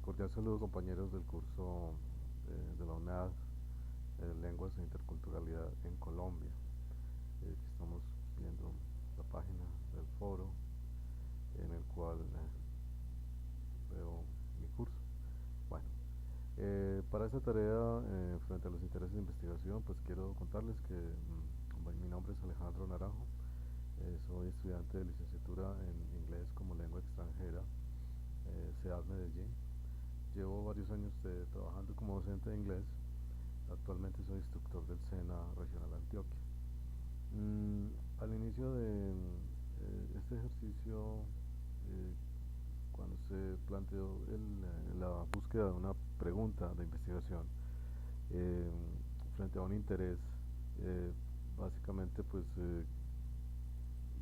Cordial saludo compañeros del curso de la UNAD, Lenguas e Interculturalidad en Colombia. Aquí estamos viendo la página del foro en el cual veo mi curso. Bueno, para esta tarea, frente a los intereses de investigación, pues quiero contarles que mi nombre es Alejandro Naranjo. Soy estudiante de licenciatura en inglés como lengua extranjera, CEAD Medellín. Llevo varios años trabajando como docente de inglés. Actualmente soy instructor del SENA Regional Antioquia. Al inicio de este ejercicio, eh, cuando se planteó la búsqueda de una pregunta de investigación eh, frente a un interés, eh, básicamente pues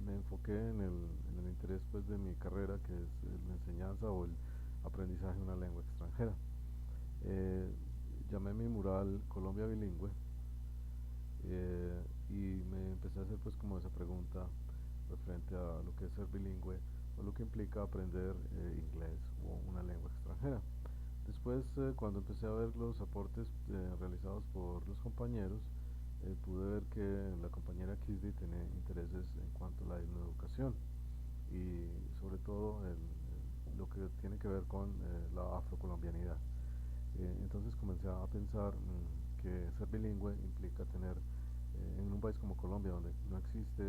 me enfoqué en el interés pues de mi carrera, que es la enseñanza o el aprendizaje de una lengua extranjera. Eh, Llamé mi mural Colombia Bilingüe, y me empecé a hacer pues como esa pregunta referente a lo que es ser bilingüe o lo que implica aprender inglés o una lengua extranjera. Después, cuando empecé a ver los aportes realizados por los compañeros, pude ver que la compañera Kisdi tiene intereses en cuanto a la educación y sobre todo lo que tiene que ver con la afrocolombianidad. Entonces comencé a pensar que ser bilingüe implica tener, en un país como Colombia, donde no existe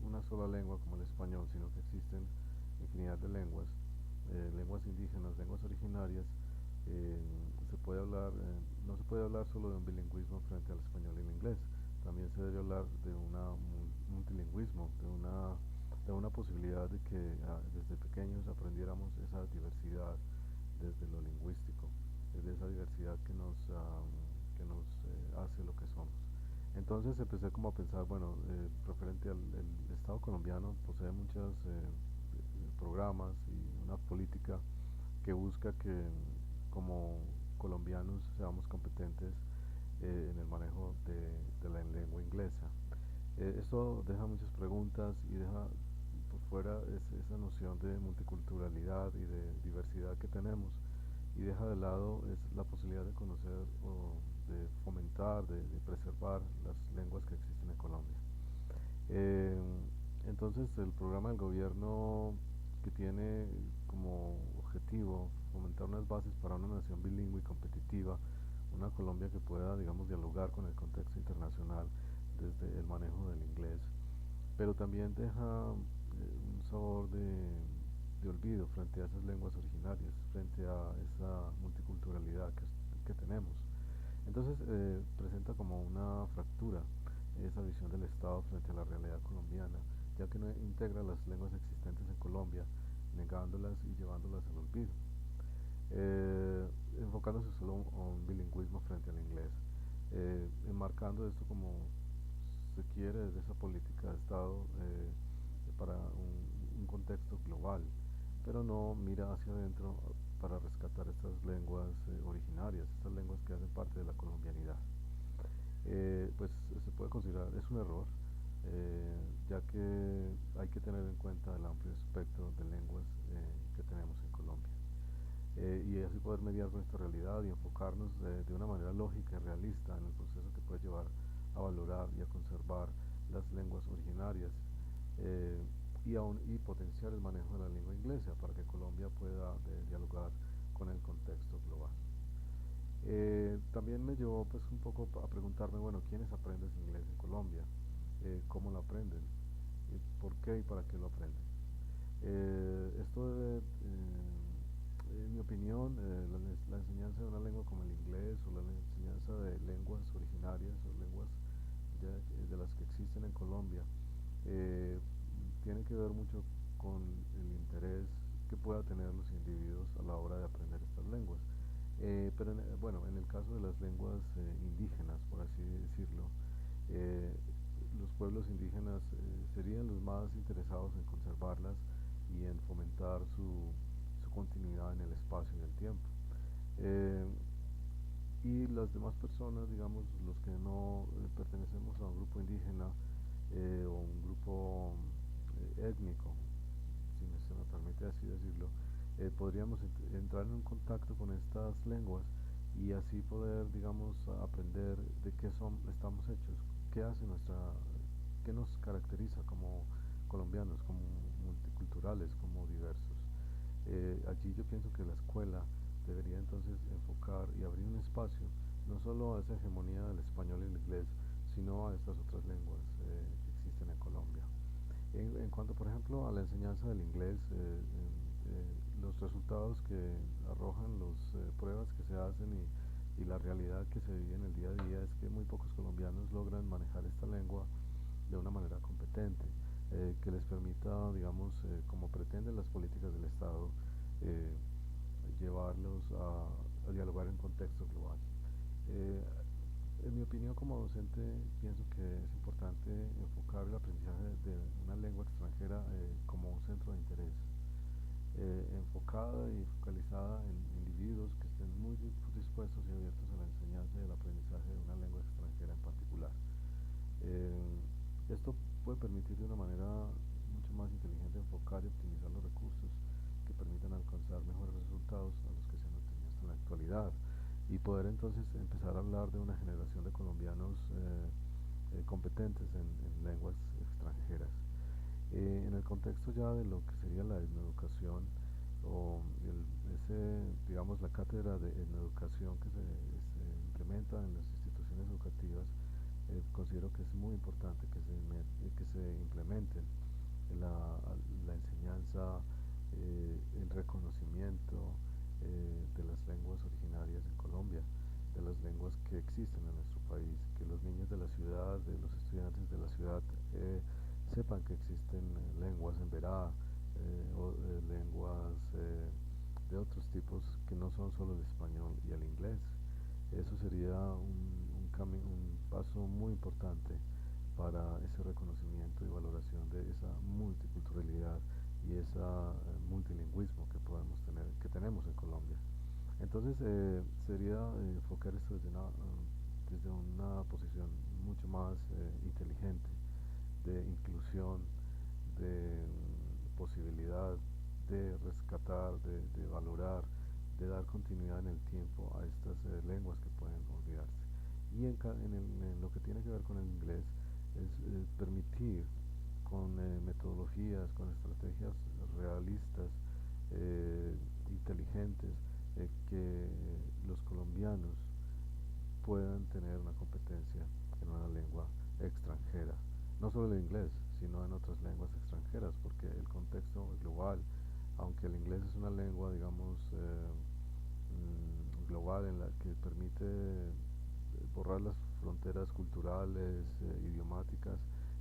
una sola lengua como el español, sino que existen infinidad de lenguas, lenguas indígenas, lenguas originarias, eh, no se puede hablar solo de un bilingüismo frente al español y el inglés, también se debe hablar de un multilingüismo, de una posibilidad de que desde pequeños aprendiéramos esa diversidad desde lo lingüístico, desde esa diversidad que nos hace lo que somos. Entonces empecé como a pensar, bueno, referente al el Estado colombiano posee muchos programas y una política que busca que como colombianos seamos competentes en el manejo de la lengua inglesa. Esto deja muchas preguntas y deja por fuera esa noción de multiculturalidad y de diversidad que tenemos, y deja de lado la posibilidad de conocer o de fomentar, de preservar las lenguas que existen en Colombia. Eh, entonces el programa del gobierno, que tiene como objetivo fomentar unas bases para una nación bilingüe y competitiva, una Colombia que pueda, digamos, dialogar con el contexto internacional desde el manejo del inglés, pero también deja un sabor de olvido frente a esas lenguas originarias, frente a esa multiculturalidad que tenemos. Entonces presenta como una fractura esa visión del Estado frente a la realidad colombiana, ya que no integra las lenguas existentes en Colombia, negándolas y llevándolas al olvido, enfocándose solo a un bilingüismo frente al inglés, enmarcando esto como se quiere desde esa política de Estado para un contexto global, pero no mira hacia adentro para rescatar estas lenguas originarias, estas lenguas que hacen parte de la colombianidad. Pues se puede considerar, es un error, ya que hay que tener en cuenta el amplio espectro de lenguas que tenemos en Colombia. Y así poder mediar con esta realidad y enfocarnos de una manera lógica y realista en el proceso que puede llevar a valorar y a conservar las lenguas originarias, eh, y potenciar el manejo de la lengua inglesa para que Colombia pueda dialogar con el contexto global. También me llevó pues un poco a preguntarme, bueno, ¿quiénes aprenden inglés en Colombia? ¿Cómo lo aprenden? ¿Por qué y para qué lo aprenden? Esto debe, en mi opinión, la enseñanza de una lengua como el inglés o la enseñanza de lenguas originarias o lenguas de las que existen en Colombia, eh, tiene que ver mucho con el interés que pueda tener los individuos a la hora de aprender estas lenguas. Pero bueno, en el caso de las lenguas indígenas, por así decirlo, eh, los pueblos indígenas serían los más interesados en conservarlas y en fomentar su continuidad en el espacio y el tiempo. Eh, y las demás personas, digamos, los que no pertenecemos a un grupo indígena o un grupo étnico, si se me permite así decirlo, podríamos entrar en un contacto con estas lenguas y así poder, digamos, aprender de qué estamos hechos, qué hace qué nos caracteriza como colombianos, como multiculturales, como diversos. Allí yo pienso que la escuela debería entonces enfocar y abrir un espacio no solo a esa hegemonía del español y el inglés, sino a estas otras lenguas que existen en Colombia. En cuanto, por ejemplo, a la enseñanza del inglés, los resultados que arrojan las pruebas que se hacen y la realidad que se vive en el día a día es que muy pocos colombianos logran manejar esta lengua de una manera competente, que les permita, digamos, como pretenden las políticas del Estado, eh, llevarlos a dialogar en contexto global. Eh, en mi opinión como docente pienso que es importante enfocar el aprendizaje de una lengua extranjera como un centro de interés, enfocada y focalizada en individuos que estén muy dispuestos y abiertos a la enseñanza y el aprendizaje de una lengua extranjera en particular. Eh, Esto puede permitir de una manera mucho más inteligente enfocar y optimizar los recursos que permitan alcanzar mejores resultados a los que se han obtenido hasta en la actualidad y poder entonces empezar a hablar de una generación de colombianos competentes en lenguas extranjeras. En el contexto ya de lo que sería la etnoeducación o digamos, la cátedra de etnoeducación que se implementa en las instituciones educativas, considero que es muy importante que se implementen la, la enseñanza, el reconocimiento de las lenguas originarias en Colombia, de las lenguas que existen en nuestro país, que los niños de la ciudad, de los estudiantes de la ciudad, sepan que existen lenguas en Verá o lenguas de otros tipos que no son solo el español y el inglés. Eso sería un paso muy importante para ese reconocimiento y valoración de esa multiculturalidad y ese multilingüismo que podemos tener, que tenemos en Colombia. Entonces sería enfocar esto desde una posición mucho más inteligente, de inclusión, de posibilidad de rescatar, de valorar, de dar continuidad en el tiempo a estas lenguas que pueden olvidarse. Y en lo que tiene que ver con el inglés es permitir con metodologías, con estrategias realistas, inteligentes, que los colombianos puedan tener una competencia en una lengua extranjera. No solo el inglés, sino en otras lenguas extranjeras, porque el contexto global, aunque el inglés es una lengua, digamos, global en la que permite borrar las fronteras culturales, idiomáticas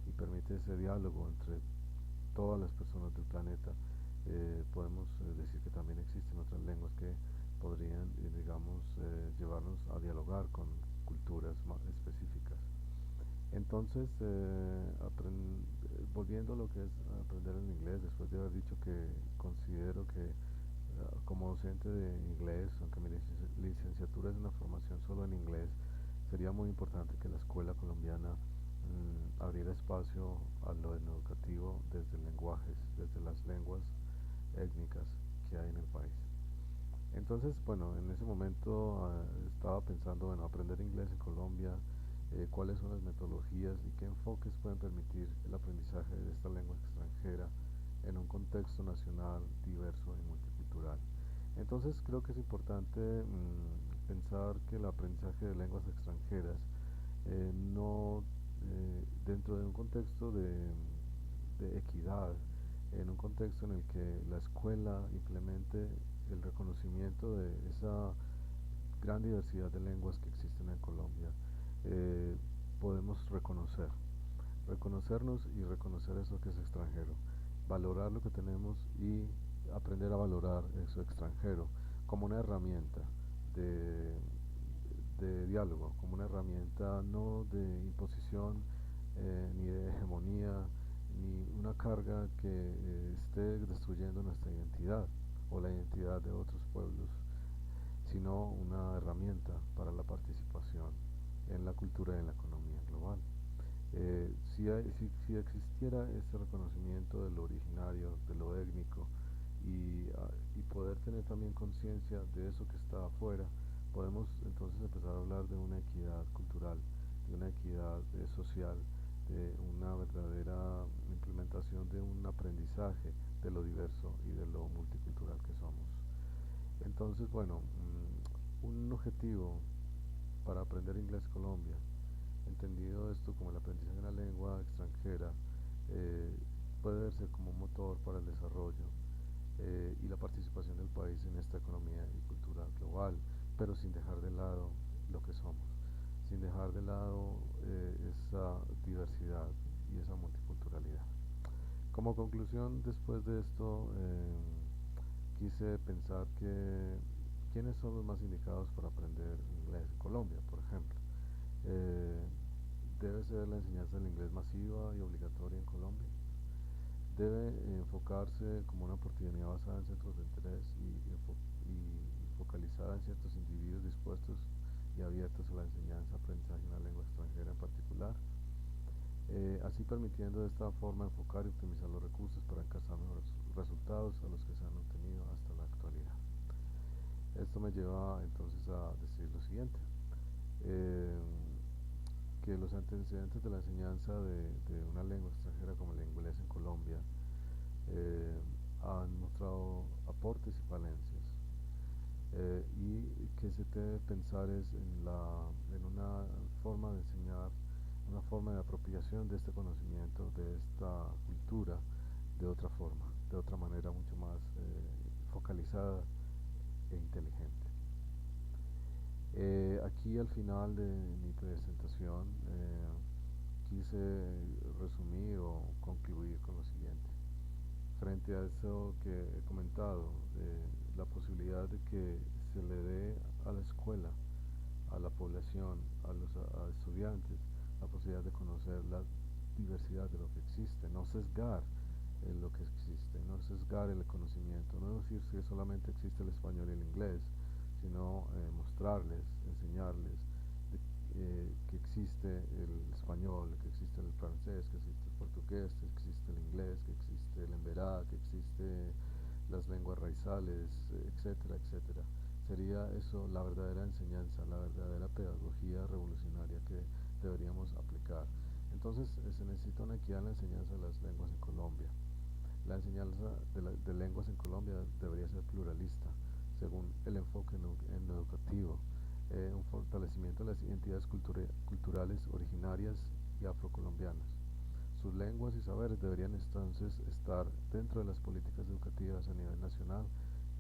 y permite ese diálogo entre todas las personas del planeta, podemos decir que también existen otras lenguas que podrían, digamos, llevarnos a dialogar con culturas más específicas. Entonces, volviendo a lo que es aprender el inglés, después de haber dicho que considero que como docente de inglés, aunque mi licenciatura es una formación solo en inglés, sería muy importante que la escuela colombiana abriera espacio a lo educativo desde lenguajes, desde las lenguas étnicas que hay en el país. Entonces, bueno, en ese momento estaba pensando, bueno, aprender inglés en Colombia, cuáles son las metodologías y qué enfoques pueden permitir el aprendizaje de esta lengua extranjera en un contexto nacional diverso y multicultural. Entonces creo que es importante pensar que el aprendizaje de lenguas extranjeras no dentro de un contexto de equidad, en un contexto en el que la escuela implemente el reconocimiento de esa gran diversidad de lenguas que existen en Colombia, eh, podemos reconocernos y reconocer eso que es extranjero, valorar lo que tenemos y aprender a valorar eso extranjero como una herramienta de, de diálogo, como una herramienta no de imposición, ni de hegemonía, ni una carga que esté destruyendo nuestra identidad o la identidad de otros pueblos, sino una herramienta para la participación en la cultura y en la economía global. Si existiera ese reconocimiento de lo originario, de lo étnico, y poder tener también conciencia de eso que está afuera, podemos entonces empezar a hablar de una equidad cultural, de una equidad social, de una verdadera implementación de un aprendizaje de lo diverso y de lo multicultural que somos. Entonces, bueno, un objetivo para aprender inglés Colombia, entendido esto como el aprendizaje de una lengua extranjera, eh, puede verse como un motor para el desarrollo y la participación del país en esta economía y cultura global, pero sin dejar de lado lo que somos, sin dejar de lado esa diversidad y esa multiculturalidad. Como conclusión, después de esto, quise pensar que quiénes son los más indicados para aprender inglés en Colombia, por ejemplo. Eh, Debe ser la enseñanza del inglés masiva y obligatoria en Colombia. Debe enfocarse como una oportunidad basada en centros de interés y focalizada en ciertos individuos dispuestos y abiertos a la enseñanza, aprendizaje de una lengua extranjera en particular, así permitiendo de esta forma enfocar y optimizar los recursos para alcanzar mejores resultados a los que se han obtenido hasta la actualidad. Esto me lleva entonces a decir lo siguiente, eh, que los antecedentes de la enseñanza de una lengua extranjera como el inglés en Colombia eh, han mostrado aportes y falencias, y que se debe pensar es en una forma de enseñar, una forma de apropiación de este conocimiento, de esta cultura, de otra forma, de otra manera mucho más focalizada e inteligente. Aquí al final de mi presentación quise resumir o concluir con lo siguiente. Frente a eso que he comentado, la posibilidad de que se le dé a la escuela, a la población, a estudiantes, la posibilidad de conocer la diversidad de lo que existe, no sesgar lo que existe, no sesgar el conocimiento, no decir que solamente existe el español y el inglés, sino mostrarles, enseñarles que existe el español, que existe el francés, que existe el portugués, que existe el inglés, que existe el emberá, que existe las lenguas raizales, etcétera, etcétera. Sería eso la verdadera enseñanza, la verdadera pedagogía revolucionaria que deberíamos aplicar. Entonces se necesita una equidad en la enseñanza de las lenguas en Colombia. La enseñanza de lenguas en Colombia debería ser pluralista, según el enfoque en lo educativo, un fortalecimiento de las identidades culturales originarias y afrocolombianas. Sus lenguas y saberes deberían entonces estar dentro de las políticas educativas a nivel nacional,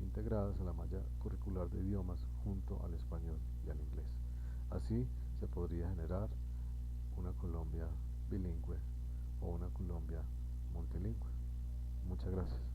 integradas a la malla curricular de idiomas junto al español y al inglés. Así se podría generar una Colombia bilingüe o una Colombia multilingüe. Muchas gracias.